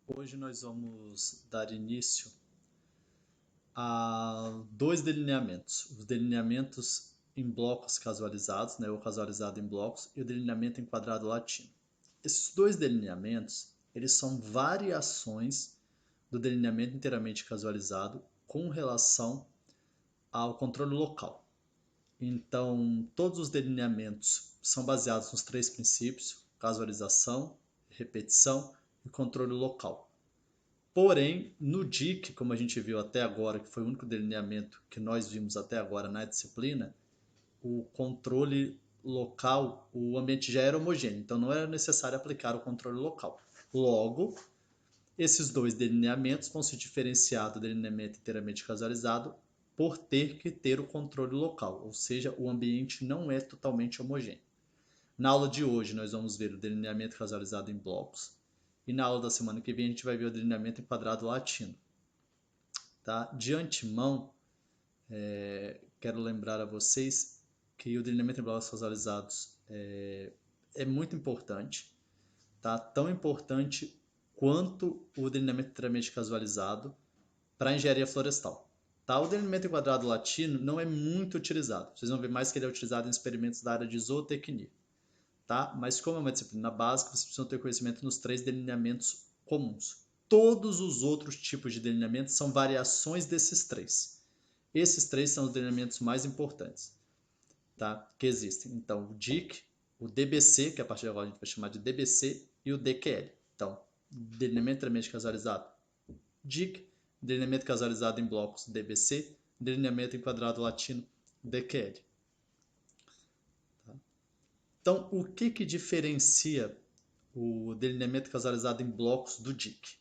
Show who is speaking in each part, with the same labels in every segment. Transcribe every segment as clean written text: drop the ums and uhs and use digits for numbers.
Speaker 1: Hoje nós vamos dar início a dois delineamentos. Os delineamentos em blocos casualizados, ou casualizado em blocos, e o delineamento em quadrado latino. Esses dois delineamentos, eles são variações do delineamento inteiramente casualizado com relação ao controle local. Então, todos os delineamentos são baseados nos três princípios: casualização, repetição e controle local. Porém, no DIC, como a gente viu até agora, que foi o único delineamento que nós vimos até agora na disciplina, o controle local, o ambiente já era homogêneo, então não era necessário aplicar o controle local. Logo, esses dois delineamentos vão se diferenciar do delineamento inteiramente casualizado por ter que ter o controle local, ou seja, o ambiente não é totalmente homogêneo. Na aula de hoje, nós vamos ver o delineamento casualizado em blocos, e na aula da semana que vem a gente vai ver o delineamento em quadrado latino. Tá? De antemão, quero lembrar a vocês que o delineamento em blocos casualizados é muito importante, tá? Tão importante quanto o delineamento inteiramente casualizado para a engenharia florestal. Tá? O delineamento em quadrado latino não é muito utilizado. Vocês vão ver mais que ele é utilizado em experimentos da área de zootecnia. Tá? Mas como é uma disciplina básica, vocês precisam ter conhecimento nos três delineamentos comuns. Todos os outros tipos de delineamentos são variações desses três. Esses três são os delineamentos mais importantes, tá? Que existem. Então, o DIC, o DBC, que a partir de agora a gente vai chamar de DBC, e o DQL. Então, delineamento inteiramente casualizado, DIC, delineamento casualizado em blocos, DBC, delineamento em quadrado latino, DQL. Então, o que diferencia o delineamento casualizado em blocos do DIC?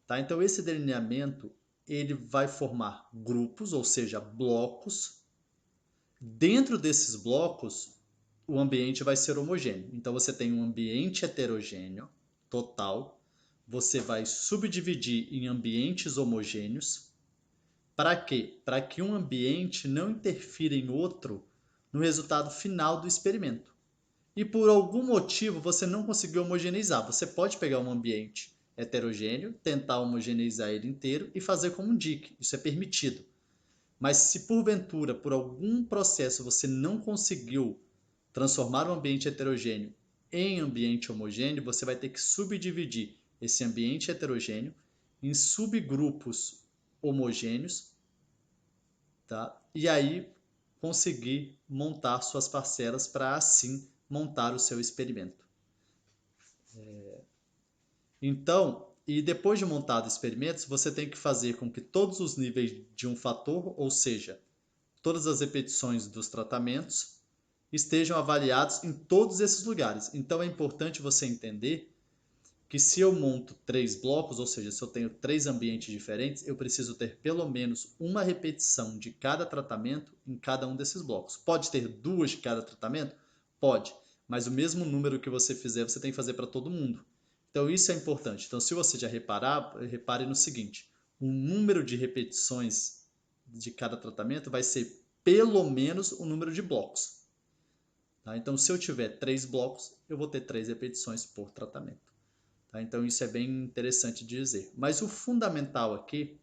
Speaker 1: Tá? Então, esse delineamento ele vai formar grupos, ou seja, blocos. Dentro desses blocos, o ambiente vai ser homogêneo. Então, você tem um ambiente heterogêneo total. Você vai subdividir em ambientes homogêneos. Para quê? Para que um ambiente não interfira em outro no resultado final do experimento. E por algum motivo você não conseguiu homogeneizar. Você pode pegar um ambiente heterogêneo, tentar homogeneizar ele inteiro e fazer como um DIC. Isso é permitido. Mas se porventura, por algum processo, você não conseguiu transformar um ambiente heterogêneo em ambiente homogêneo, você vai ter que subdividir esse ambiente heterogêneo em subgrupos homogêneos, tá? E aí conseguir montar suas parcelas para assim montar o seu experimento. Então, e depois de montado experimentos, você tem que fazer com que todos os níveis de um fator, ou seja, todas as repetições dos tratamentos, estejam avaliados em todos esses lugares. Então é importante você entender que se eu monto 3 blocos, ou seja, se eu tenho 3 ambientes diferentes, eu preciso ter pelo menos uma repetição de cada tratamento em cada um desses blocos. Pode ter 2 de cada tratamento? Pode, mas o mesmo número que você fizer, você tem que fazer para todo mundo. Então isso é importante. Então se você já reparar, repare no seguinte: o número de repetições de cada tratamento vai ser pelo menos o número de blocos. Tá? Então se eu tiver 3 blocos, eu vou ter 3 repetições por tratamento. Tá? Então isso é bem interessante de dizer. Mas o fundamental aqui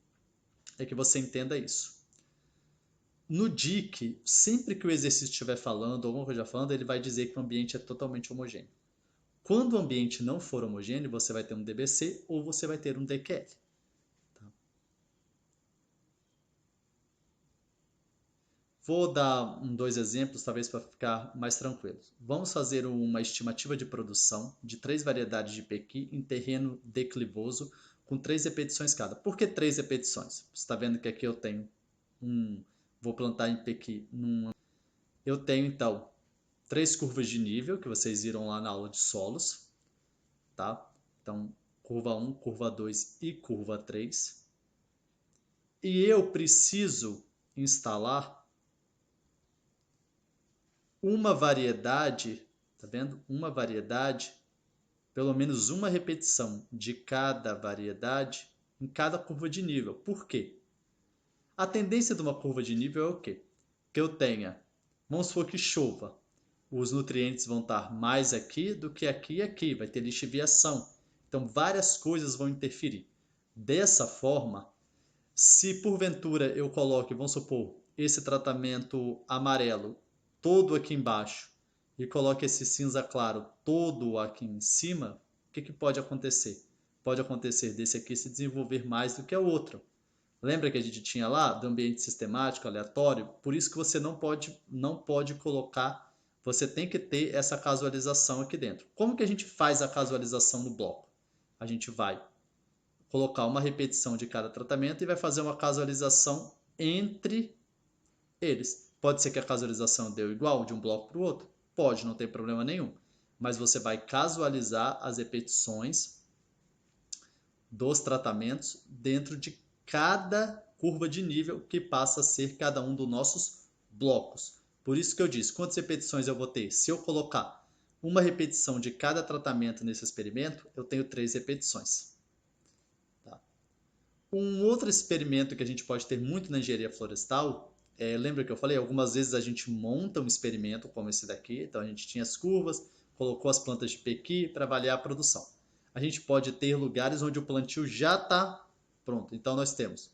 Speaker 1: é que você entenda isso. No DIC, sempre que o exercício estiver falando, alguma coisa falando, ele vai dizer que o ambiente é totalmente homogêneo. Quando o ambiente não for homogêneo, você vai ter um DBC ou você vai ter um DQL. Tá? Vou dar 2 exemplos, talvez para ficar mais tranquilo. Vamos fazer uma estimativa de produção de 3 variedades de pequi em terreno declivoso com 3 repetições cada. Por que 3 repetições? Você está vendo que aqui eu tenho vou plantar em pequi eu tenho então 3 curvas de nível que vocês viram lá na aula de solos, tá? Então, curva 1, curva 2 e curva 3. E eu preciso instalar uma variedade, tá vendo? Uma variedade, pelo menos uma repetição de cada variedade em cada curva de nível. Por quê? A tendência de uma curva de nível é o quê? Que eu tenha, vamos supor que chova, os nutrientes vão estar mais aqui do que aqui e aqui, vai ter lixiviação. Então, várias coisas vão interferir. Dessa forma, se porventura eu coloque, vamos supor, esse tratamento amarelo todo aqui embaixo e coloque esse cinza claro todo aqui em cima, o que pode acontecer? Pode acontecer desse aqui se desenvolver mais do que o outro. Lembra que a gente tinha lá do ambiente sistemático, aleatório? Por isso que você não pode colocar, você tem que ter essa casualização aqui dentro. Como que a gente faz a casualização no bloco? A gente vai colocar uma repetição de cada tratamento e vai fazer uma casualização entre eles. Pode ser que a casualização deu igual de um bloco para o outro? Pode, não tem problema nenhum. Mas você vai casualizar as repetições dos tratamentos dentro de cada curva de nível que passa a ser cada um dos nossos blocos. Por isso que eu disse, quantas repetições eu vou ter? Se eu colocar uma repetição de cada tratamento nesse experimento, eu tenho 3 repetições. Tá? Um outro experimento que a gente pode ter muito na engenharia florestal, lembra que eu falei? Algumas vezes a gente monta um experimento como esse daqui, então a gente tinha as curvas, colocou as plantas de pequi para avaliar a produção. A gente pode ter lugares onde o plantio já está pronto. Então nós temos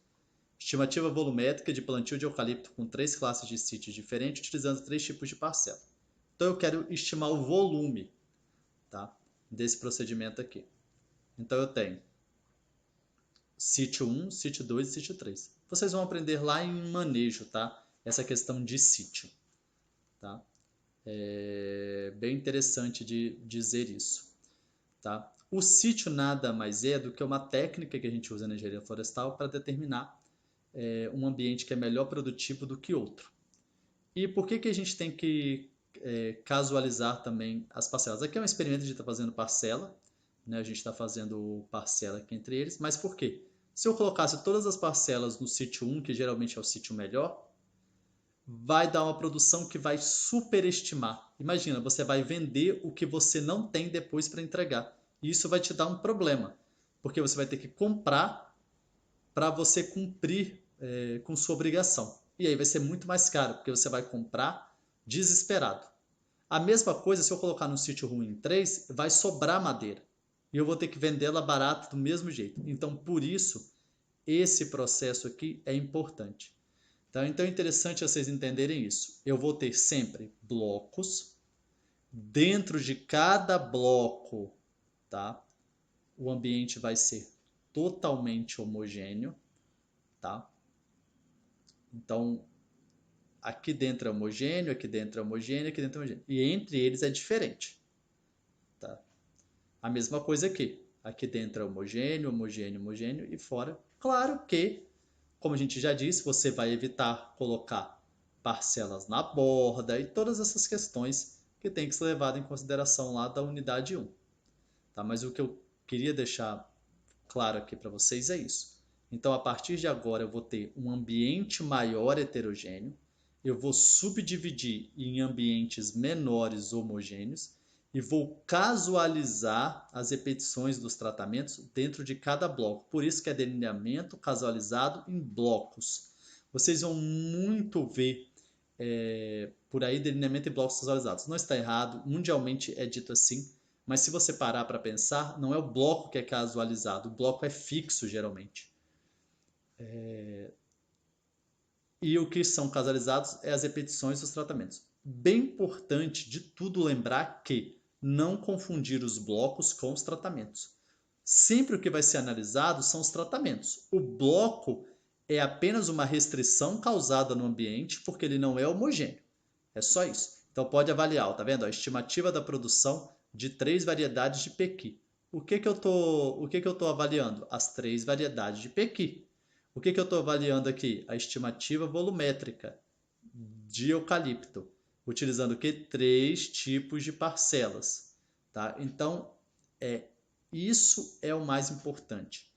Speaker 1: estimativa volumétrica de plantio de eucalipto com 3 classes de sítios diferentes, utilizando 3 tipos de parcela. Então eu quero estimar o volume, tá, desse procedimento aqui. Então eu tenho sítio 1, sítio 2 e sítio 3. Vocês vão aprender lá em manejo, tá? Essa questão de sítio. Tá? É bem interessante de dizer isso. Tá? O sítio nada mais é do que uma técnica que a gente usa na engenharia florestal para determinar um ambiente que é melhor produtivo do que outro. E por que a gente tem que casualizar também as parcelas? Aqui é um experimento, a gente está fazendo parcela, né? A gente está fazendo parcela aqui entre eles, mas por quê? Se eu colocasse todas as parcelas no sítio 1, que geralmente é o sítio melhor, vai dar uma produção que vai superestimar. Imagina, você vai vender o que você não tem depois para entregar. E isso vai te dar um problema, porque você vai ter que comprar para você cumprir com sua obrigação. E aí vai ser muito mais caro, porque você vai comprar desesperado. A mesma coisa se eu colocar no sítio ruim 3, vai sobrar madeira. E eu vou ter que vendê-la barato do mesmo jeito. Então, por isso, esse processo aqui é importante. Tá? Então é interessante vocês entenderem isso. Eu vou ter sempre blocos. Dentro de cada bloco, tá? O ambiente vai ser totalmente homogêneo. Tá? Então, aqui dentro é homogêneo, aqui dentro é homogêneo, aqui dentro é homogêneo. E entre eles é diferente. Tá? A mesma coisa aqui. Aqui dentro é homogêneo, homogêneo, homogêneo e fora. Claro que, como a gente já disse, você vai evitar colocar parcelas na borda e todas essas questões que tem que ser levado em consideração lá da unidade 1. Tá? Mas o que eu queria deixar claro aqui para vocês é isso. Então, a partir de agora, eu vou ter um ambiente maior heterogêneo, eu vou subdividir em ambientes menores homogêneos e vou casualizar as repetições dos tratamentos dentro de cada bloco. Por isso que é delineamento casualizado em blocos. Vocês vão muito ver por aí delineamento em blocos casualizados. Não está errado, mundialmente é dito assim, mas se você parar para pensar, não é o bloco que é casualizado, o bloco é fixo geralmente. E o que são casualizados é as repetições dos tratamentos. Bem importante de tudo lembrar que não confundir os blocos com os tratamentos. Sempre o que vai ser analisado são os tratamentos. O bloco é apenas uma restrição causada no ambiente porque ele não é homogêneo. É só isso. Então pode avaliar, tá vendo? A estimativa da produção de 3 variedades de pequi. O que eu tô avaliando? As 3 variedades de pequi. O que eu estou avaliando aqui? A estimativa volumétrica de eucalipto, utilizando o que? 3 tipos de parcelas. Tá? Então, isso é o mais importante.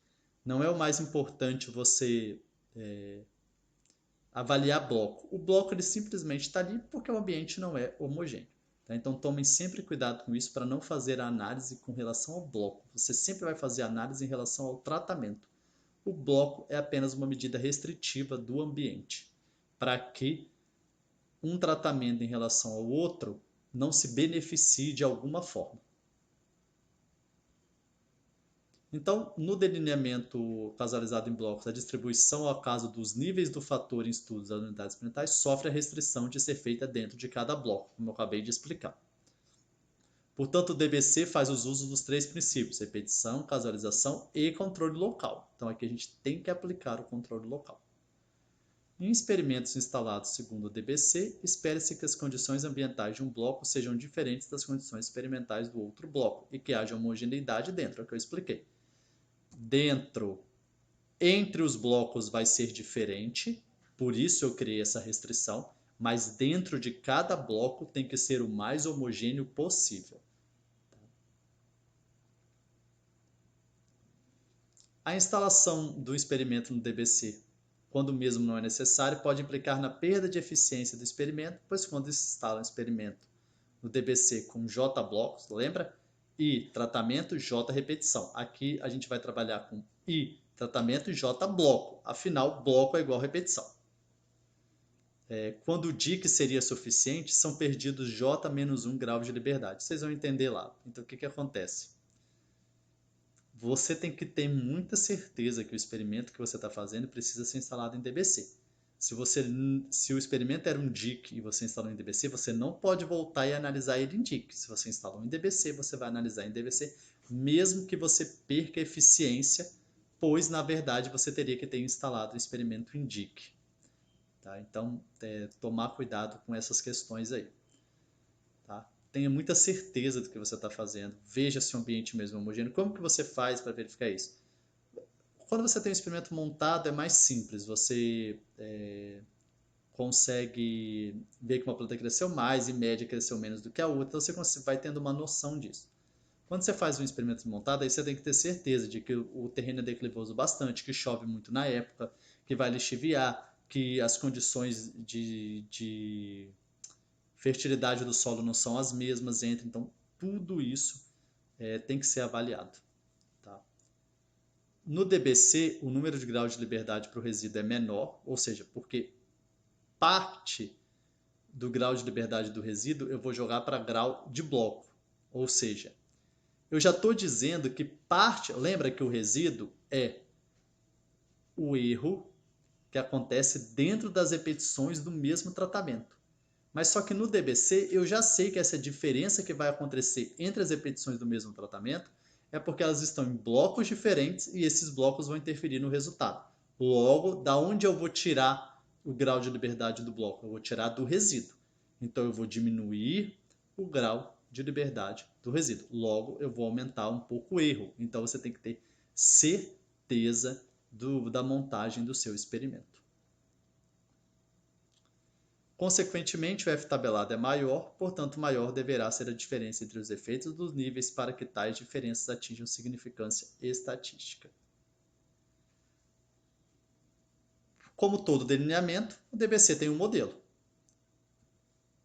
Speaker 1: Não é o mais importante você avaliar bloco. O bloco ele simplesmente está ali porque o ambiente não é homogêneo. Tá? Então tomem sempre cuidado com isso para não fazer a análise com relação ao bloco. Você sempre vai fazer a análise em relação ao tratamento. O bloco é apenas uma medida restritiva do ambiente, para que um tratamento em relação ao outro não se beneficie de alguma forma. Então, no delineamento causalizado em blocos, a distribuição ao acaso dos níveis do fator em estudos das unidades experimentais sofre a restrição de ser feita dentro de cada bloco, como eu acabei de explicar. Portanto, o DBC faz os usos dos três princípios: repetição, causalização e controle local. Então, aqui a gente tem que aplicar o controle local. Em experimentos instalados segundo o DBC, espera-se que as condições ambientais de um bloco sejam diferentes das condições experimentais do outro bloco e que haja homogeneidade dentro, é o que eu expliquei. Entre os blocos vai ser diferente, por isso eu criei essa restrição, mas dentro de cada bloco tem que ser o mais homogêneo possível. A instalação do experimento no DBC, quando mesmo não é necessário, pode implicar na perda de eficiência do experimento, pois quando se instala um experimento no DBC com J blocos, lembra? I, tratamento, J, repetição. Aqui a gente vai trabalhar com I, tratamento e J, bloco. Afinal, bloco é igual a repetição. Quando o DIC seria suficiente, são perdidos J menos 1 grau de liberdade. Vocês vão entender lá. Então, o que acontece? Você tem que ter muita certeza que o experimento que você está fazendo precisa ser instalado em DBC. Se o experimento era um DIC e você instalou em DBC, você não pode voltar e analisar ele em DIC. Se você instalou em DBC, você vai analisar em DBC, mesmo que você perca eficiência, pois na verdade você teria que ter instalado o experimento em DIC. Tá? Então, tomar cuidado com essas questões aí. Tá? Tenha muita certeza do que você está fazendo. Veja se o ambiente mesmo é homogêneo. Como que você faz para verificar isso? Quando você tem um experimento montado, é mais simples. Você consegue ver que uma planta cresceu mais e média cresceu menos do que a outra. Então você vai tendo uma noção disso. Quando você faz um experimento montado, aí você tem que ter certeza de que o terreno é declivoso bastante, que chove muito na época, que vai lixiviar, que as condições de fertilidade do solo não são as mesmas entre. Então, tudo isso tem que ser avaliado. Tá? No DBC, o número de graus de liberdade para o resíduo é menor, ou seja, porque parte do grau de liberdade do resíduo eu vou jogar para grau de bloco. Ou seja, eu já estou dizendo que parte. Lembra que o resíduo é o erro que acontece dentro das repetições do mesmo tratamento. Mas só que no DBC eu já sei que essa diferença que vai acontecer entre as repetições do mesmo tratamento é porque elas estão em blocos diferentes e esses blocos vão interferir no resultado. Logo, da onde eu vou tirar o grau de liberdade do bloco? Eu vou tirar do resíduo. Então eu vou diminuir o grau de liberdade do resíduo. Logo, eu vou aumentar um pouco o erro. Então você tem que ter certeza da montagem do seu experimento. Consequentemente, o F tabelado é maior, portanto, maior deverá ser a diferença entre os efeitos dos níveis para que tais diferenças atinjam significância estatística. Como todo delineamento, o DBC tem um modelo.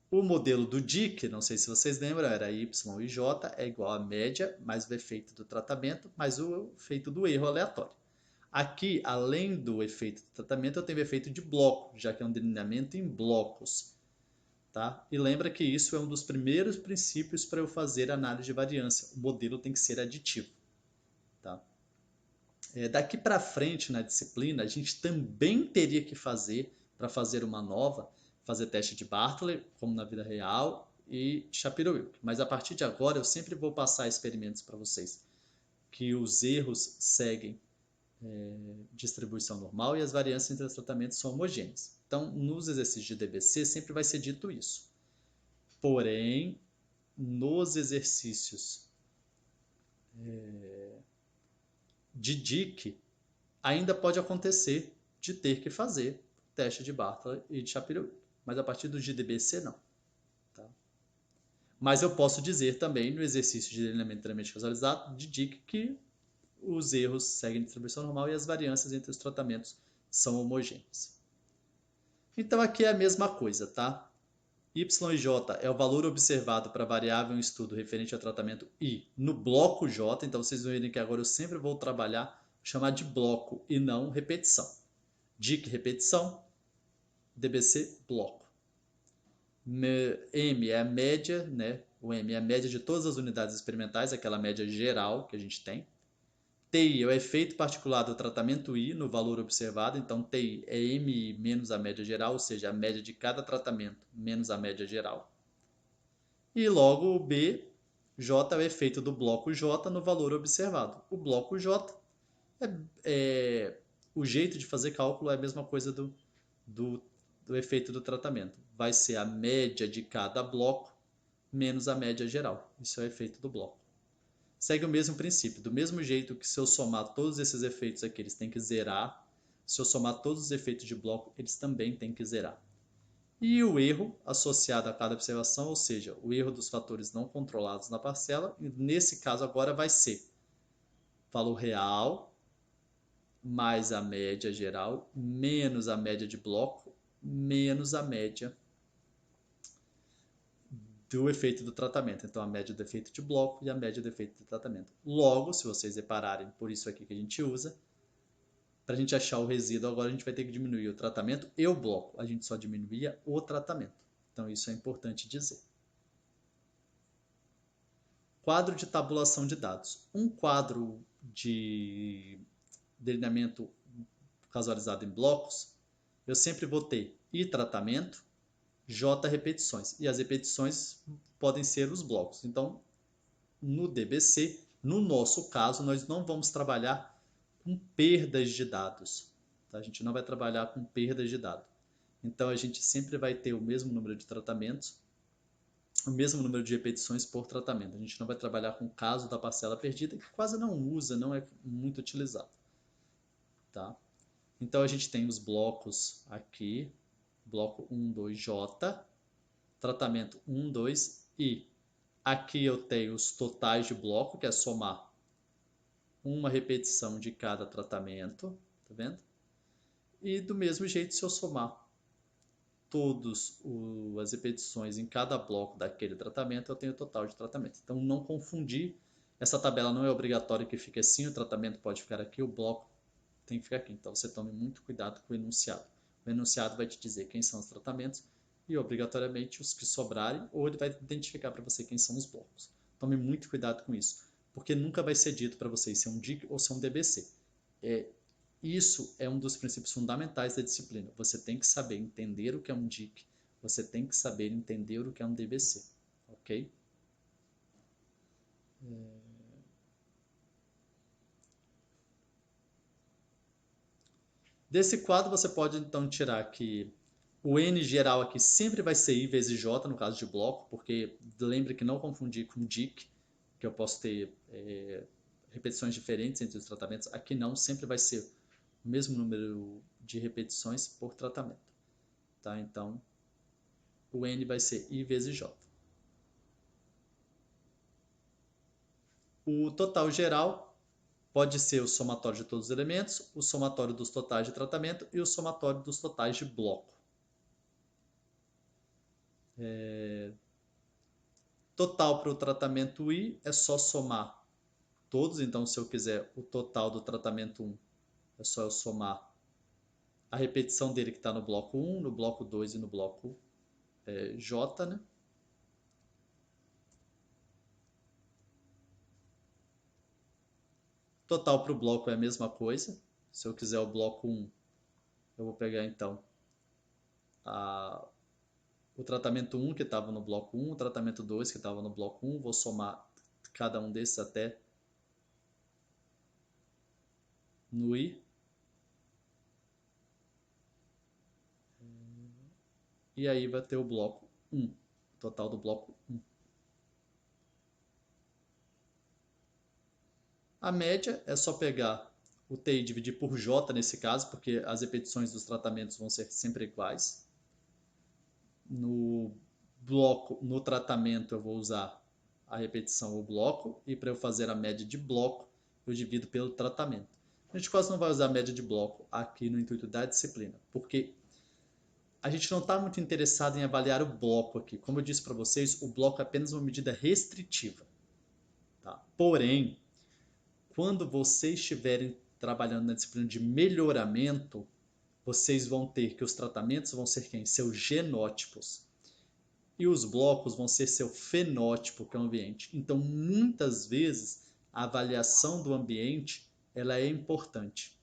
Speaker 1: O modelo do DIC, não sei se vocês lembram, era Y e J é igual a média mais o efeito do tratamento mais o efeito do erro aleatório. Aqui, além do efeito do tratamento, eu tenho o efeito de bloco, já que é um delineamento em blocos. Tá? E lembra que isso é um dos primeiros princípios para eu fazer análise de variância. O modelo tem que ser aditivo. Tá? Daqui para frente na disciplina, a gente também teria que fazer, para fazer uma nova, fazer teste de Bartlett, como na vida real, e Shapiro-Wilk. Mas a partir de agora, eu sempre vou passar experimentos para vocês que os erros seguem distribuição normal e as variâncias entre os tratamentos são homogêneas. Então, nos exercícios de DBC sempre vai ser dito isso. Porém, nos exercícios de DIC, ainda pode acontecer de ter que fazer teste de Bartlett e de Shapiro-Wilk. Mas a partir do de DBC, não. Tá? Mas eu posso dizer também no exercício de delineamento inteiramente causalizado de DIC que os erros seguem distribuição normal e as variâncias entre os tratamentos são homogêneas. Então aqui é a mesma coisa, tá? Y e J é o valor observado para a variável em estudo referente ao tratamento I no bloco J. Então vocês vão ver que agora eu sempre vou chamar de bloco e não repetição. DIC repetição, DBC bloco. M é a média, né? O M é a média de todas as unidades experimentais, aquela média geral que a gente tem. TI é o efeito particular do tratamento I no valor observado, então TI é MI menos a média geral, ou seja, a média de cada tratamento menos a média geral. E logo o B, J é o efeito do bloco J no valor observado. O bloco J o jeito de fazer cálculo é a mesma coisa do, do efeito do tratamento. Vai ser a média de cada bloco menos a média geral. Isso é o efeito do bloco. Segue o mesmo princípio. Do mesmo jeito que se eu somar todos esses efeitos aqui, eles têm que zerar. Se eu somar todos os efeitos de bloco, eles também têm que zerar. E o erro associado a cada observação, ou seja, o erro dos fatores não controlados na parcela, nesse caso agora vai ser valor real mais a média geral, menos a média de bloco, menos a média do efeito do tratamento. Então, a média do efeito de bloco e a média do efeito do tratamento. Logo, se vocês repararem, por isso aqui que a gente usa, para a gente achar o resíduo, agora a gente vai ter que diminuir o tratamento e o bloco. A gente só diminuía o tratamento. Então, isso é importante dizer. Quadro de tabulação de dados. Um quadro de delineamento casualizado em blocos, eu sempre vou ter I tratamento, J repetições. E as repetições podem ser os blocos. Então, no DBC, no nosso caso, nós não vamos trabalhar com perdas de dados. Tá? A gente não vai trabalhar com perdas de dados. Então, a gente sempre vai ter o mesmo número de tratamentos, o mesmo número de repetições por tratamento. A gente não vai trabalhar com o caso da parcela perdida, que quase não usa, não é muito utilizado. Tá? Então, a gente tem os blocos aqui, bloco 1, 2, J, tratamento 1, 2 e aqui eu tenho os totais de bloco, que é somar uma repetição de cada tratamento, tá vendo? E do mesmo jeito, se eu somar todas as repetições em cada bloco daquele tratamento, eu tenho o total de tratamento. Então, não confundir, essa tabela não é obrigatória que fique assim, o tratamento pode ficar aqui, o bloco tem que ficar aqui. Então, você tome muito cuidado com o enunciado. O enunciado vai te dizer quem são os tratamentos e, obrigatoriamente, os que sobrarem, ou ele vai identificar para você quem são os blocos. Tome muito cuidado com isso, porque nunca vai ser dito para vocês se é um DIC ou se é um DBC. Isso é um dos princípios fundamentais da disciplina. Você tem que saber entender o que é um DIC, você tem que saber entender o que é um DBC, ok? Desse quadro você pode então tirar que o N geral aqui sempre vai ser I vezes J no caso de bloco, porque lembre que não confundir com DIC, que eu posso ter repetições diferentes entre os tratamentos. Aqui não, sempre vai ser o mesmo número de repetições por tratamento. Tá? Então, o N vai ser I vezes J. O total geral pode ser o somatório de todos os elementos, o somatório dos totais de tratamento e o somatório dos totais de bloco. Total para o tratamento I é só somar todos, então se eu quiser o total do tratamento 1, é só eu somar a repetição dele que está no bloco 1, no bloco 2 e no bloco J, né? Total para o bloco é a mesma coisa. Se eu quiser o bloco 1, eu vou pegar então o tratamento 1 que estava no bloco 1, o tratamento 2 que estava no bloco 1, vou somar cada um desses até no I. E aí vai ter o bloco 1, total do bloco 1. A média é só pegar o TI e dividir por J nesse caso, porque as repetições dos tratamentos vão ser sempre iguais. No bloco, no tratamento eu vou usar a repetição o bloco, e para eu fazer a média de bloco, eu divido pelo tratamento. A gente quase não vai usar a média de bloco aqui no intuito da disciplina, porque a gente não está muito interessado em avaliar o bloco aqui. Como eu disse para vocês, o bloco é apenas uma medida restritiva. Tá? Porém, quando vocês estiverem trabalhando na disciplina de melhoramento, vocês vão ter que os tratamentos vão ser quem? Seus genótipos. E os blocos vão ser seu fenótipo, que é o ambiente. Então, muitas vezes, a avaliação do ambiente ela é importante,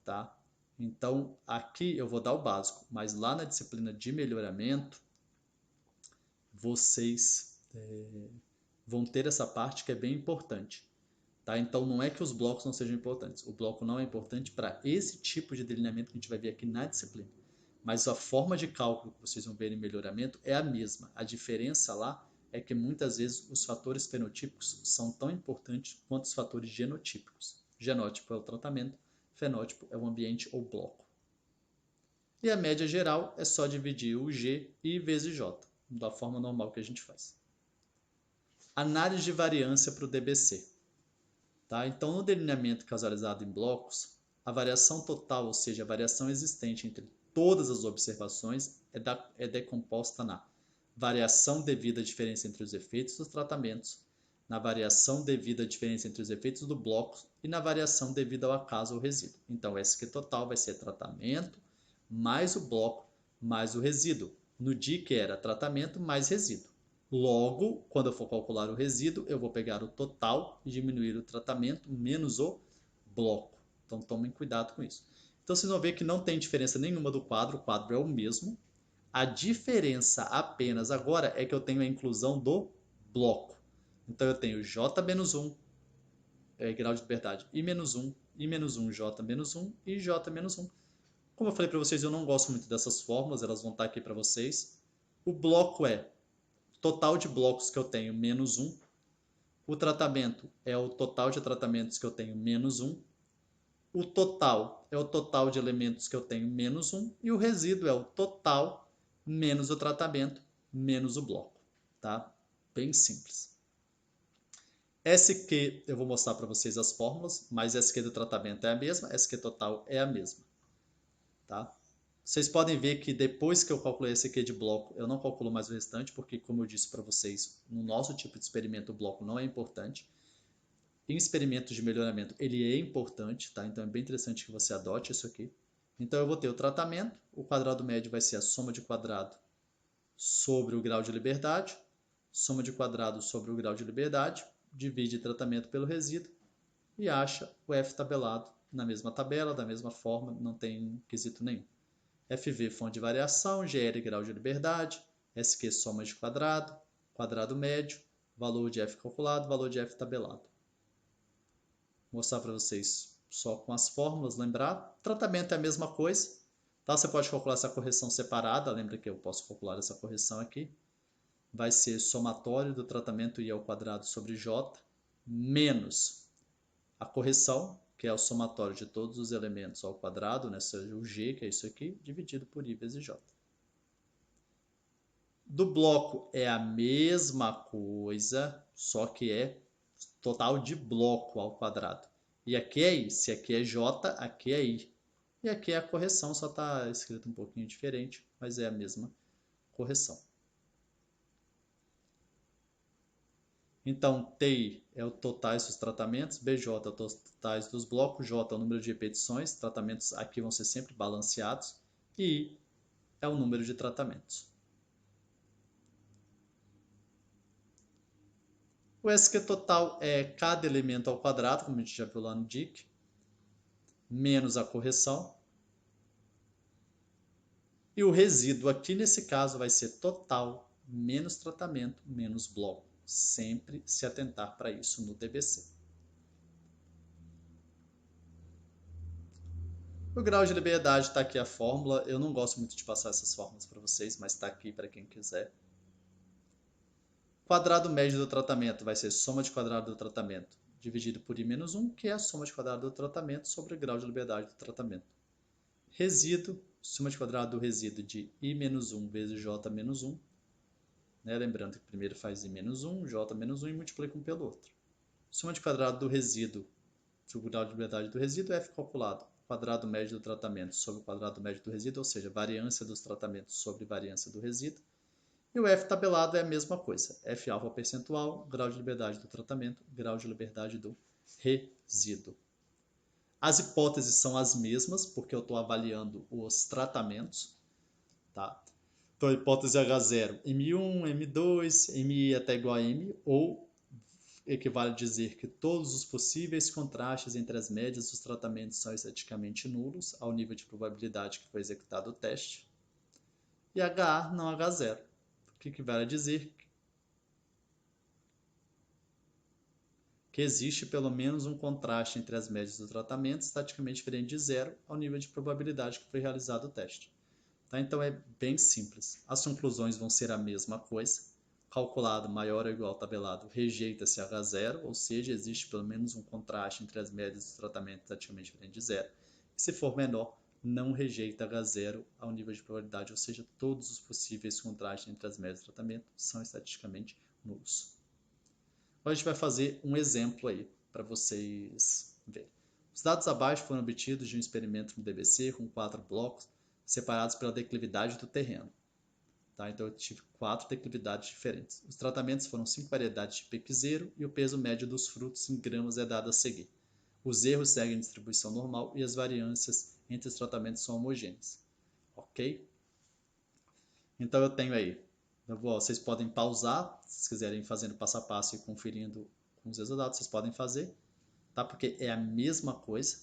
Speaker 1: tá? Então, aqui eu vou dar o básico, mas lá na disciplina de melhoramento, vocês vão ter essa parte que é bem importante, tá? Então, não é que os blocos não sejam importantes. O bloco não é importante para esse tipo de delineamento que a gente vai ver aqui na disciplina. Mas a forma de cálculo que vocês vão ver em melhoramento é a mesma. A diferença lá é que muitas vezes os fatores fenotípicos são tão importantes quanto os fatores genotípicos. Genótipo é o tratamento, fenótipo é o ambiente ou bloco. E a média geral é só dividir o G I vezes J, da forma normal que a gente faz. Análise de variância para o DBC. Tá? Então, no delineamento causalizado em blocos, a variação total, ou seja, a variação existente entre todas as observações, é decomposta na variação devida à diferença entre os efeitos dos tratamentos, na variação devida à diferença entre os efeitos do bloco e na variação devida ao acaso ou resíduo. Então, o SQ total vai ser tratamento mais o bloco mais o resíduo. No DIC era tratamento mais resíduo. Logo, quando eu for calcular o resíduo, eu vou pegar o total e diminuir o tratamento menos o bloco. Então, tomem cuidado com isso. Então, vocês vão ver que não tem diferença nenhuma do quadro, o quadro é o mesmo. A diferença apenas agora é que eu tenho a inclusão do bloco. Então, eu tenho J-1, grau de liberdade, I-1, I-1, J-1 e J-1. Como eu falei para vocês, eu não gosto muito dessas fórmulas, elas vão estar aqui para vocês. O bloco é total de blocos que eu tenho menos 1. O tratamento é o total de tratamentos que eu tenho menos 1. O total é o total de elementos que eu tenho menos 1. E o resíduo é o total menos o tratamento menos o bloco. Tá? Bem simples. SQ, eu vou mostrar para vocês as fórmulas, mas SQ do tratamento é a mesma, SQ total é a mesma. Tá? Vocês podem ver que depois que eu calculei esse aqui de bloco, eu não calculo mais o restante, porque como eu disse para vocês, no nosso tipo de experimento o bloco não é importante. Em experimentos de melhoramento ele é importante, tá? Então é bem interessante que você adote isso aqui. Então eu vou ter o tratamento, o quadrado médio vai ser a soma de quadrado sobre o grau de liberdade, soma de quadrado sobre o grau de liberdade, divide tratamento pelo resíduo e acha o F tabelado na mesma tabela, da mesma forma, não tem quesito nenhum. FV fonte de variação, GL grau de liberdade, SQ soma de quadrado, quadrado médio, valor de F calculado, valor de F tabelado. Vou mostrar para vocês só com as fórmulas, lembrar. Tratamento é a mesma coisa, tá? Você pode calcular essa correção separada, lembra que eu posso calcular essa correção aqui. Vai ser somatório do tratamento I ao quadrado sobre J, menos a correção, que é o somatório de todos os elementos ao quadrado, né? Seja o G, que é isso aqui, dividido por I vezes J. Do bloco é a mesma coisa, só que é total de bloco ao quadrado. E aqui é I, se aqui é J, aqui é I. E aqui é a correção, só está escrito um pouquinho diferente, mas é a mesma correção. Então, TI é o totais dos tratamentos, BJ é o totais dos blocos, J é o número de repetições, tratamentos aqui vão ser sempre balanceados, e I é o número de tratamentos. O SQ total é cada elemento ao quadrado, como a gente já viu lá no DIC, menos a correção. E o resíduo aqui nesse caso vai ser total menos tratamento menos bloco. Sempre se atentar para isso no DBC. O grau de liberdade está aqui a fórmula. Eu não gosto muito de passar essas fórmulas para vocês, mas está aqui para quem quiser. Quadrado médio do tratamento vai ser soma de quadrado do tratamento dividido por I-1, que é a soma de quadrado do tratamento sobre o grau de liberdade do tratamento. Resíduo, soma de quadrado do resíduo de I-1 vezes J-1. Né? Lembrando que primeiro faz I-1, J-1 e multiplica um pelo outro. Soma de quadrado do resíduo sobre o grau de liberdade do resíduo é F calculado. Quadrado médio do tratamento sobre o quadrado médio do resíduo, ou seja, variância dos tratamentos sobre variância do resíduo. E o F tabelado é a mesma coisa. F alfa percentual, grau de liberdade do tratamento, grau de liberdade do resíduo. As hipóteses são as mesmas, porque eu estou avaliando os tratamentos. Tá? Então, a hipótese H0, M1, M2, MI até igual a M, ou equivale a dizer que todos os possíveis contrastes entre as médias dos tratamentos são estatisticamente nulos ao nível de probabilidade que foi executado o teste. E HA não H0, que equivale a dizer que existe pelo menos um contraste entre as médias do tratamento estatisticamente diferente de zero ao nível de probabilidade que foi realizado o teste. Tá? Então é bem simples. As conclusões vão ser a mesma coisa. Calculado maior ou igual ao tabelado, rejeita-se H0, ou seja, existe pelo menos um contraste entre as médias do tratamento estatisticamente diferente de zero. E se for menor, não rejeita H0 ao nível de probabilidade, ou seja, todos os possíveis contrastes entre as médias do tratamento são estatisticamente nulos. Agora a gente vai fazer um exemplo aí para vocês verem. Os dados abaixo foram obtidos de um experimento no DBC com 4 blocos separados pela declividade do terreno. Tá? Então eu tive 4 declividades diferentes. Os tratamentos foram 5 variedades de piquezeiro e o peso médio dos frutos em gramas é dado a seguir. Os erros seguem distribuição normal e as variâncias entre os tratamentos são homogêneas. Ok? Então eu tenho aí, vocês podem pausar, se vocês quiserem ir fazendo passo a passo e conferindo com os resultados, vocês podem fazer, tá? Porque é a mesma coisa.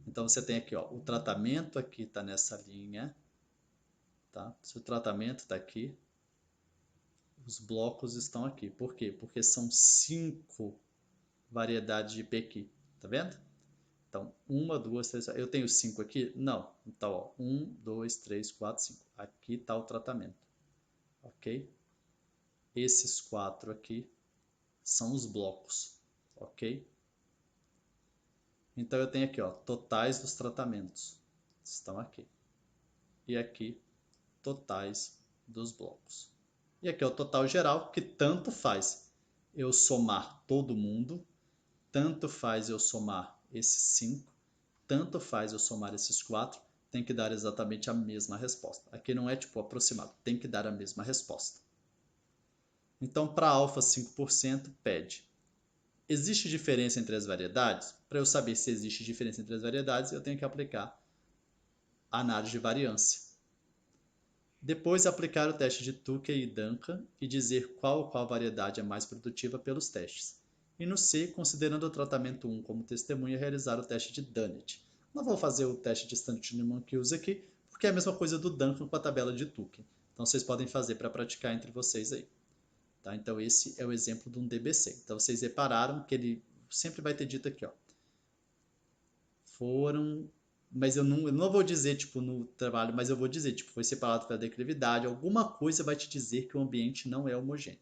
Speaker 1: Então você tem aqui, ó, o tratamento aqui está nessa linha, tá? Se o tratamento está aqui, os blocos estão aqui. Por quê? Porque são 5 variedades de PQ, tá vendo? Então, 1, 2, 3, eu tenho 5 aqui? Não. Então, ó, 1, 2, 3, 4, 5. Aqui está o tratamento, ok? Esses 4 aqui são os blocos, ok? Então, eu tenho aqui, ó, totais dos tratamentos, estão aqui. E aqui, totais dos blocos. E aqui é o total geral, que tanto faz eu somar todo mundo, tanto faz eu somar esses 5, tanto faz eu somar esses 4, tem que dar exatamente a mesma resposta. Aqui não é tipo aproximado, tem que dar a mesma resposta. Então, para alfa 5%, pede. Existe diferença entre as variedades? Para eu saber se existe diferença entre as variedades, eu tenho que aplicar a análise de variância. Depois, aplicar o teste de Tukey e Duncan e dizer qual variedade é mais produtiva pelos testes. E no C, considerando o tratamento 1 como testemunha, realizar o teste de Dunnett. Não vou fazer o teste de Stanton-Monkuse aqui, porque é a mesma coisa do Duncan com a tabela de Tukey. Então, vocês podem fazer para praticar entre vocês aí. Tá? Então, esse é o exemplo de um DBC. Então, vocês repararam que ele sempre vai ter dito aqui, ó. Mas eu não vou dizer, tipo, no trabalho, mas eu vou dizer, tipo, foi separado pela declividade. Alguma coisa vai te dizer que o ambiente não é homogêneo.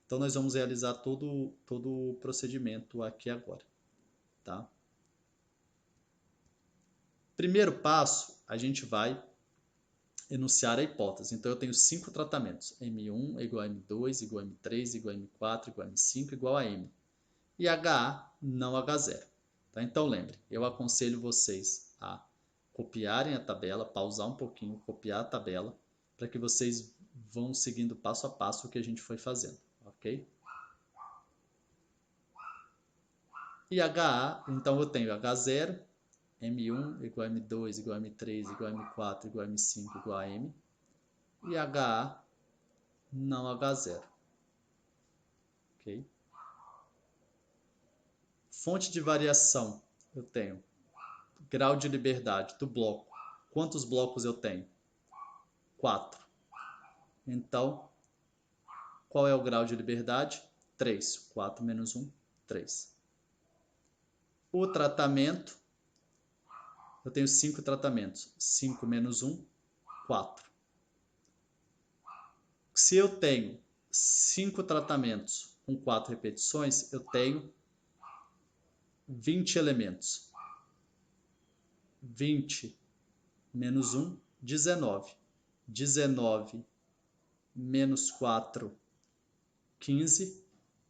Speaker 1: Então, nós vamos realizar todo o procedimento aqui agora, tá? Primeiro passo, a gente vai enunciar a hipótese. Então, eu tenho 5 tratamentos. M1 é igual a M2, igual a M3, igual a M4, igual a M5, igual a M. E HA não H0. Tá? Então, lembre, eu aconselho vocês a copiarem a tabela, pausar um pouquinho, copiar a tabela, para que vocês vão seguindo passo a passo o que a gente foi fazendo, ok? E HA, então eu tenho H0, M1 igual a M2, igual a M3, igual a M4, igual a M5, igual a M. E HA não H0, ok? Fonte de variação, eu tenho grau de liberdade do bloco. Quantos blocos eu tenho? 4. Então, qual é o grau de liberdade? 3. 4 menos 1, 3. O tratamento, eu tenho 5 tratamentos. 5 menos 1, 4. Se eu tenho 5 tratamentos com 4 repetições, eu tenho 20 elementos. 20 menos 1, 19. 19 menos 4, 15,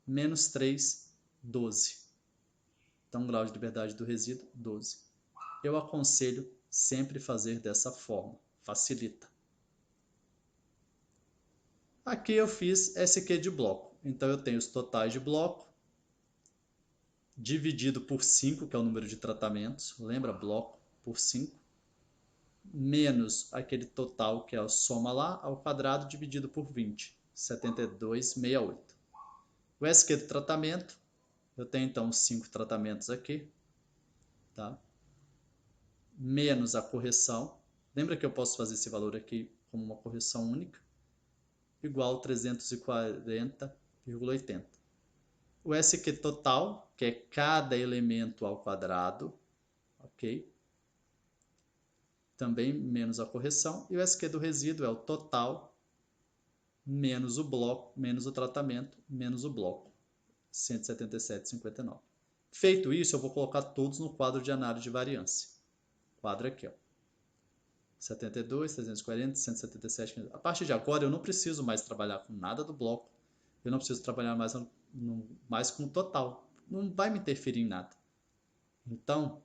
Speaker 1: menos 3, 12. Então, grau de liberdade do resíduo, 12. Eu aconselho sempre fazer dessa forma, facilita. Aqui eu fiz SQ de bloco, então eu tenho os totais de bloco, dividido por 5, que é o número de tratamentos, lembra? Bloco por 5, menos aquele total que é a soma lá, ao quadrado, dividido por 20, 72,68. O SQ do tratamento Eu tenho então os 5 tratamentos aqui, tá? Menos a correção. Lembra que eu posso fazer esse valor aqui como uma correção única? Igual 340,80. O SQ total, que é cada elemento ao quadrado, ok? Também menos a correção. E o SQ do resíduo é o total menos o bloco, menos o tratamento, menos o bloco. 177,59. Feito isso, eu vou colocar todos no quadro de análise de variância. Quadro aqui, ó. 72, 340, 177. A partir de agora, eu não preciso mais trabalhar com nada do bloco. Eu não preciso trabalhar mais com o total. Não vai me interferir em nada. Então,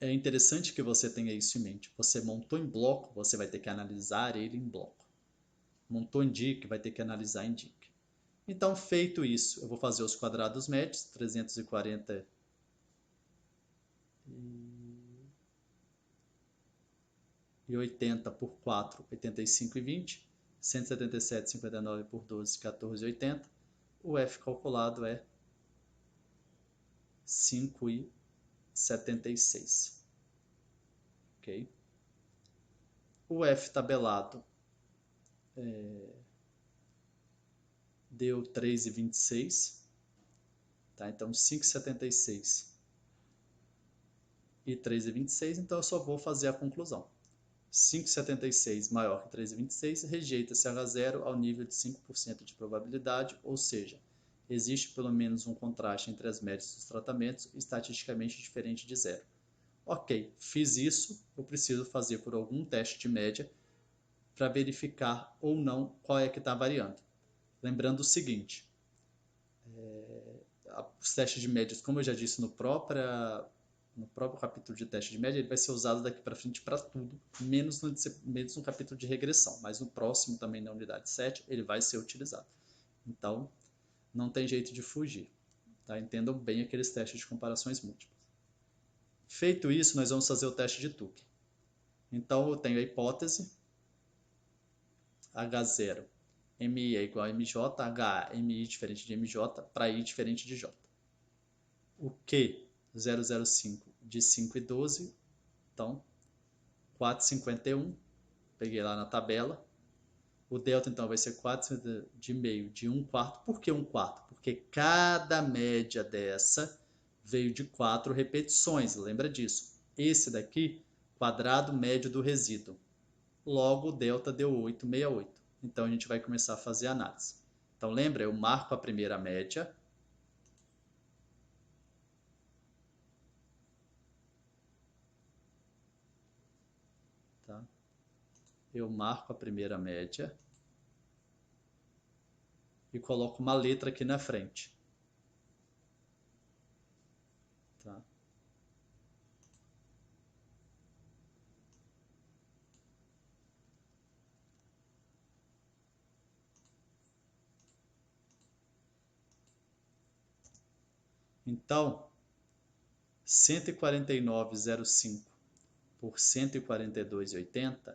Speaker 1: é interessante que você tenha isso em mente. Você montou em bloco, você vai ter que analisar ele em bloco. Montou em DIC, vai ter que analisar em DIC. Então, feito isso, eu vou fazer os quadrados médios, 340 e 80 por 4, 85 e 20. 177,59 por 12, 14,80. O F calculado é 5,76. Ok? O F tabelado deu 3,26. Tá? Então, 5,76 e 3,26. Então, eu só vou fazer a conclusão. 5,76 maior que 3,26, rejeita-se H0 ao nível de 5% de probabilidade, ou seja, existe pelo menos um contraste entre as médias dos tratamentos estatisticamente diferente de zero. Ok, fiz isso, eu preciso fazer por algum teste de média para verificar ou não qual é que está variando. Lembrando o seguinte, os testes de médias, como eu já disse no próprio capítulo de teste de média, ele vai ser usado daqui para frente para tudo, menos no capítulo de regressão, mas no próximo também na unidade 7 ele vai ser utilizado. Então, não tem jeito de fugir. Tá? Entendam bem aqueles testes de comparações múltiplas. Feito isso, nós vamos fazer o teste de Tukey. Então, eu tenho a hipótese H0, MI é igual a MJ, HA, MI diferente de MJ, para I diferente de J. O Q, 005 de 5 e 12, então 4,51, peguei lá na tabela. O delta então vai ser 4 de meio de 1 quarto. Por que 1 quarto? Porque cada média dessa veio de 4 repetições, lembra disso. Esse daqui, quadrado médio do resíduo. Logo, o delta deu 8,68. Então, a gente vai começar a fazer a análise. Então, lembra, eu marco a primeira média. Tá? Eu marco a primeira média e coloco uma letra aqui na frente. Tá? Então, 149,05 por 142,80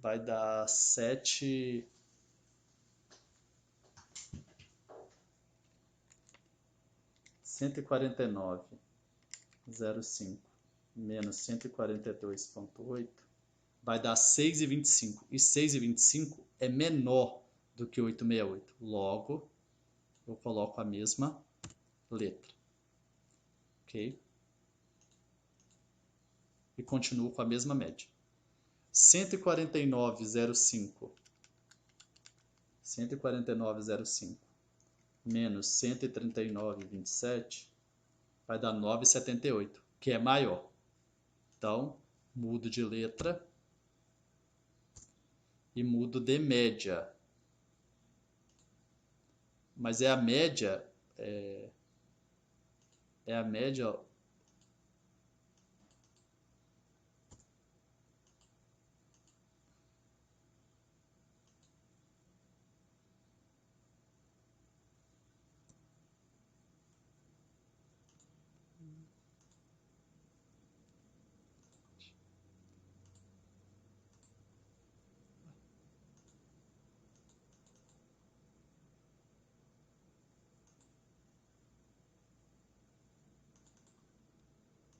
Speaker 1: vai dar 7... 149,05 menos 142,8 vai dar 6,25. E 6,25 é menor do que 8,68. Logo, eu coloco a mesma letra. Ok? E continuo com a mesma média. 149,05 menos 139,27 vai dar 9,78, que é maior. Então, mudo de letra e mudo de média. Mas é a média, é a média.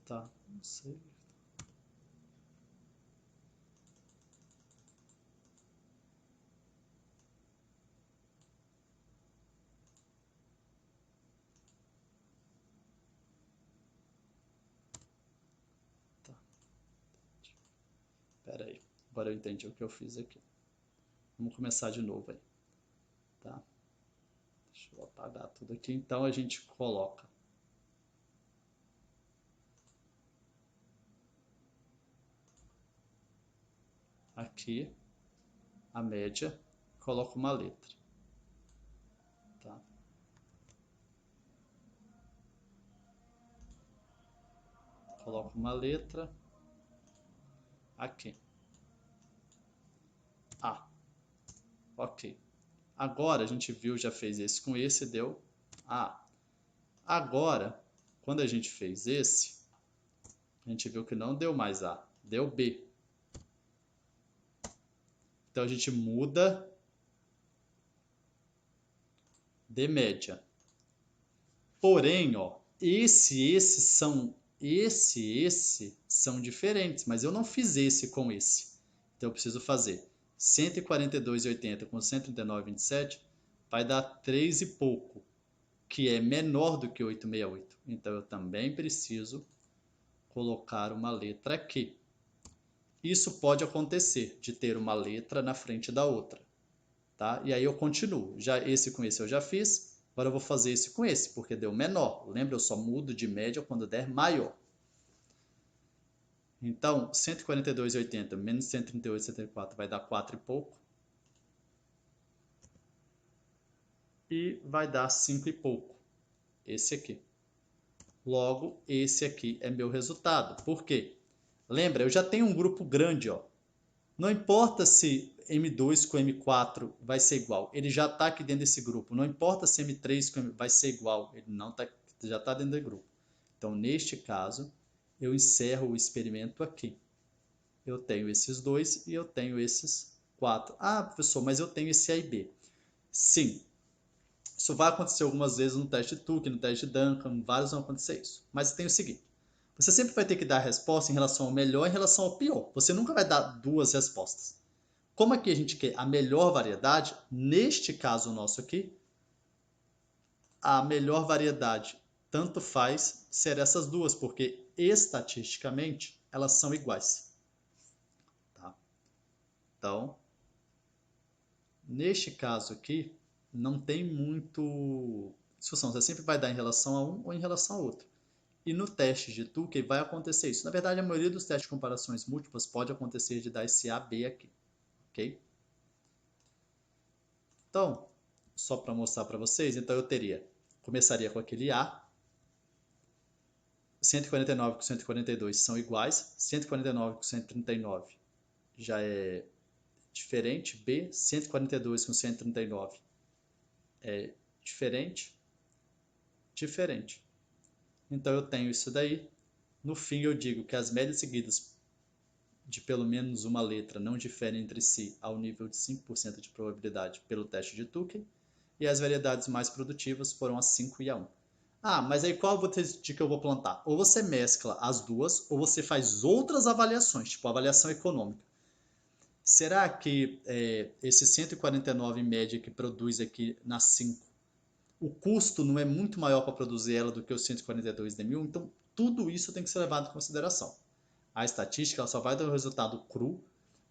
Speaker 1: Tá, não sei. Tá, pera aí. Agora eu entendi o que eu fiz aqui. Vamos começar de novo aí, tá? Deixa eu apagar tudo aqui. Então a gente coloca aqui a média, coloco uma letra, tá? Coloco uma letra aqui. A. Ok. Agora a gente viu, já fez esse com esse, deu A. Agora, quando a gente fez esse, a gente viu que não deu mais A, deu B. Então a gente muda de média. Porém, ó, esse são diferentes, mas eu não fiz esse com esse. Então eu preciso fazer 142,80 com 139,27 vai dar 3 e pouco, que é menor do que 868. Então eu também preciso colocar uma letra aqui. Isso pode acontecer de ter uma letra na frente da outra, tá? E aí eu continuo. Já esse com esse eu já fiz. Agora eu vou fazer esse com esse, porque deu menor. Lembra, eu só mudo de média quando der maior. Então, 142,80 menos 138,74 vai dar 4 e pouco. E vai dar 5 e pouco. Esse aqui. Logo, esse aqui é meu resultado. Por quê? Lembra, eu já tenho um grupo grande, ó. Não importa se M2 com M4 vai ser igual, ele já está aqui dentro desse grupo. Não importa se M3 com M vai ser igual, ele não tá, já está dentro do grupo. Então, neste caso, eu encerro o experimento aqui. Eu tenho esses dois e eu tenho esses quatro. Ah, professor, mas eu tenho esse A e B. Sim, isso vai acontecer algumas vezes no teste Tukey, no teste Duncan, vários vão acontecer isso. Mas tem o seguinte, você sempre vai ter que dar a resposta em relação ao melhor e em relação ao pior. Você nunca vai dar duas respostas. Como aqui a gente quer a melhor variedade, neste caso nosso aqui, a melhor variedade tanto faz ser essas duas, porque estatisticamente elas são iguais. Tá? Então, neste caso aqui, não tem muito discussão. Você sempre vai dar em relação a um ou em relação a outro. E no teste de Tukey vai acontecer isso. Na verdade, a maioria dos testes de comparações múltiplas pode acontecer de dar esse A, B aqui. Ok? Então, só para mostrar para vocês, então eu começaria com aquele A, 149 com 142 são iguais, 149 com 139 já é diferente, B, 142 com 139 é diferente, diferente. Então eu tenho isso daí. No fim eu digo que as médias seguidas de pelo menos uma letra não diferem entre si ao nível de 5% de probabilidade pelo teste de Tukey, e as variedades mais produtivas foram a 5 e a 1. Ah, mas aí qual de que eu vou plantar? Ou você mescla as duas, ou você faz outras avaliações, tipo avaliação econômica. Será que esse 149 em média que produz aqui na 5, o custo não é muito maior para produzir ela do que o 142 de 1000? Então, tudo isso tem que ser levado em consideração. A estatística ela só vai dar o resultado cru,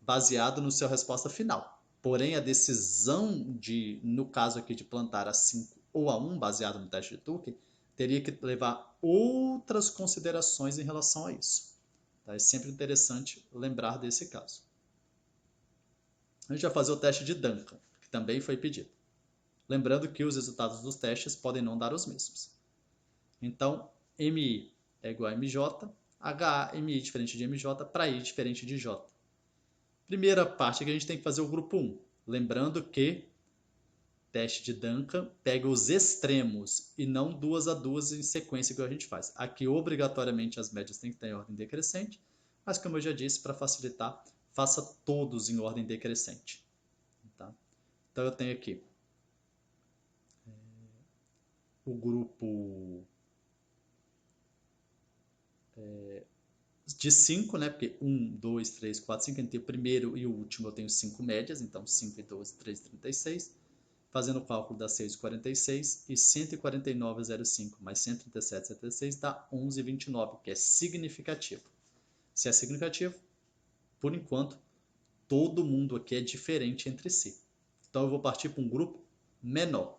Speaker 1: baseado no seu resposta final. Porém, a decisão de, no caso aqui, de plantar a 5 ou a 1, baseado no teste de Tukey, teria que levar outras considerações em relação a isso. Tá? É sempre interessante lembrar desse caso. A gente vai fazer o teste de Duncan, que também foi pedido. Lembrando que os resultados dos testes podem não dar os mesmos. Então, MI é igual a MJ, HA, MI diferente de MJ, para I diferente de J. Primeira parte que a gente tem que fazer o grupo 1. Lembrando que teste de Duncan pega os extremos e não duas a duas em sequência que a gente faz. Aqui, obrigatoriamente, as médias têm que estar em ordem decrescente, mas como eu já disse, para facilitar, faça todos em ordem decrescente. Tá? Então, eu tenho aqui o grupo de 5, né? Porque 1, 2, 3, 4, 5, entre o primeiro e o último eu tenho 5 médias, então 5 e 12, 3, 36. Fazendo o cálculo dá 6,46 e 149,05 mais 137,76 dá 11,29, que é significativo. Se é significativo, por enquanto, todo mundo aqui é diferente entre si. Então eu vou partir para um grupo menor.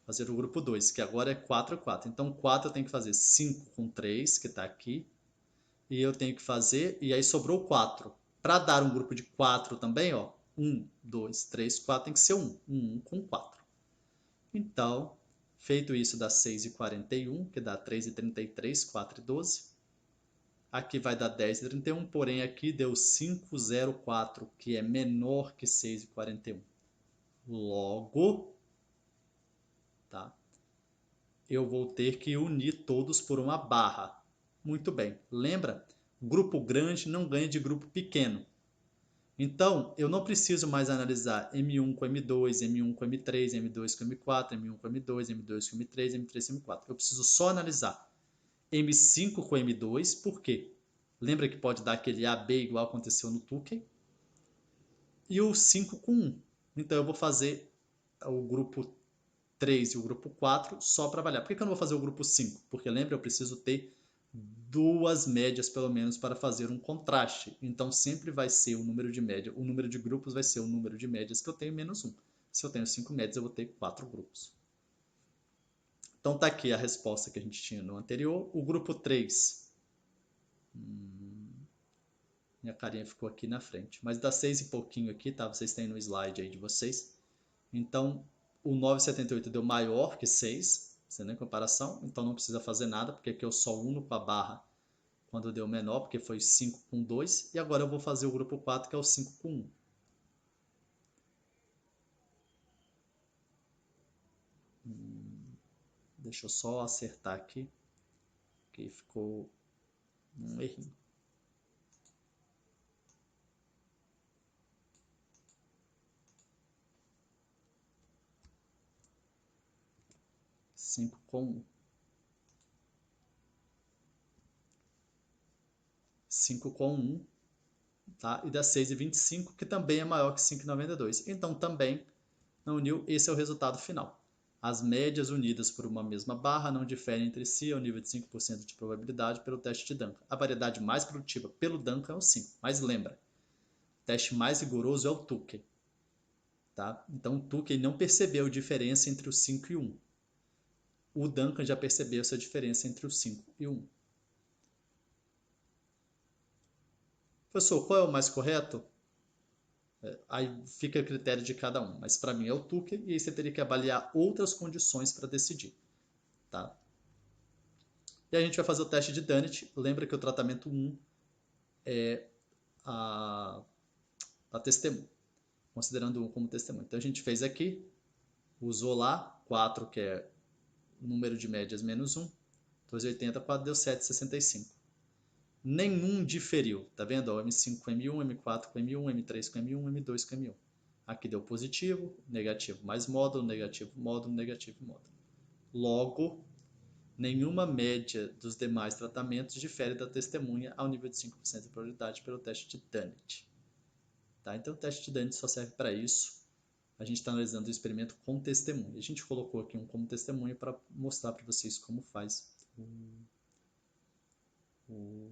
Speaker 1: Fazer o grupo 2, que agora é 4 e 4. Então 4 eu tenho que fazer 5 com 3, que está aqui. E eu tenho que fazer, e aí sobrou 4. Para dar um grupo de 4 também, ó, 1, 2, 3, 4 tem que ser 1. 1 com 4. Então, feito isso dá 6,41, que dá 3,33, 4 e 12. Aqui vai dar 10,31, porém aqui deu 5,04, que é menor que 6,41. Logo, tá? Eu vou ter que unir todos por uma barra. Muito bem. Lembra? Grupo grande não ganha de grupo pequeno. Então, eu não preciso mais analisar M1 com M2, M1 com M3, M2 com M4, M1 com M2, M2 com M3, M3 com M4. Eu preciso só analisar M5 com M2, por quê? Lembra que pode dar aquele AB igual aconteceu no Tukey? E o 5 com 1. Então, eu vou fazer o grupo 3 e o grupo 4 só para avaliar. Por que eu não vou fazer o grupo 5? Porque lembra, eu preciso ter duas médias pelo menos para fazer um contraste. Então sempre vai ser o número de média, o número de grupos vai ser o número de médias que eu tenho menos 1. Se eu tenho 5 médias, eu vou ter 4 grupos. Então tá aqui a resposta que a gente tinha no anterior. O grupo 3. Minha carinha ficou aqui na frente. Mas dá 6 e pouquinho aqui, tá? Vocês têm no slide aí de vocês. Então, o 9,78 deu maior que 6, sem comparação. Então não precisa fazer nada, porque aqui eu só uno com a barra quando deu menor, porque foi 5 com 2. E agora eu vou fazer o grupo 4, que é o 5 com 1. Deixa eu só acertar aqui, que ficou um errinho. 5 com 1. 5 com 1, tá? E dá 6,25, que também é maior que 5,92. Então também não uniu, esse é o resultado final. As médias unidas por uma mesma barra não diferem entre si ao nível de 5% de probabilidade pelo teste de Duncan. A variedade mais produtiva pelo Duncan é o 5. Mas lembra, o teste mais rigoroso é o Tukey. Tá? Então o Tukey não percebeu a diferença entre o 5 e 1. O Duncan já percebeu essa diferença entre o 5 e 1. Professor, qual é o mais correto? Aí fica a critério de cada um, mas para mim é o Tukey e aí você teria que avaliar outras condições para decidir. Tá? E a gente vai fazer o teste de Dunnett. Lembra que o tratamento 1 é a testemunha, considerando 1 como testemunha. Então a gente fez aqui, usou lá 4, que é o número de médias menos 1, 2,80, 4 deu 7,65. Nenhum diferiu, tá vendo? Ó, M5 com M1, M4 com M1, M3 com M1, M2 com M1. Aqui deu positivo, negativo mais módulo, negativo módulo, negativo módulo. Logo, nenhuma média dos demais tratamentos difere da testemunha ao nível de 5% de probabilidade pelo teste de Dunnett. Tá? Então o teste de Dunnett só serve para isso. A gente está analisando o experimento com testemunha. A gente colocou aqui um como testemunha para mostrar para vocês como faz o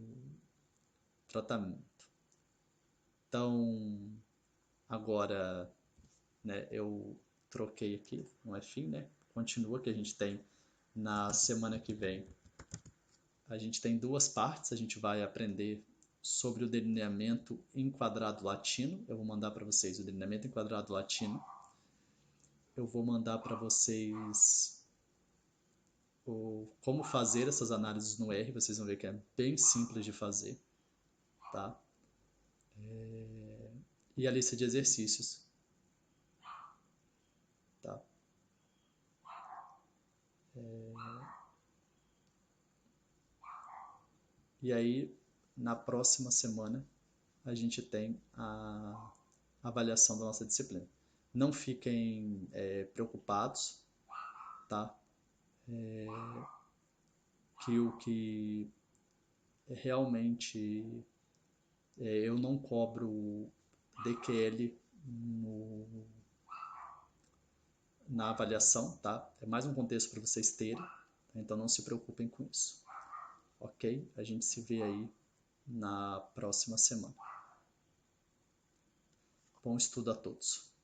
Speaker 1: tratamento. Então, agora, né, eu troquei aqui, não é fim, né? Continua que a gente tem na semana que vem. A gente tem duas partes, a gente vai aprender sobre o delineamento em quadrado latino. Eu vou mandar para vocês o delineamento em quadrado latino. Eu vou mandar para vocês como fazer essas análises no R. Vocês vão ver que é bem simples de fazer. Tá? E a lista de exercícios. Tá? E aí, na próxima semana, a gente tem a avaliação da nossa disciplina. Não fiquem preocupados, tá? Que o que realmente eu não cobro DQL na avaliação, tá? É mais um contexto para vocês terem, então não se preocupem com isso, ok? A gente se vê aí na próxima semana. Bom estudo a todos.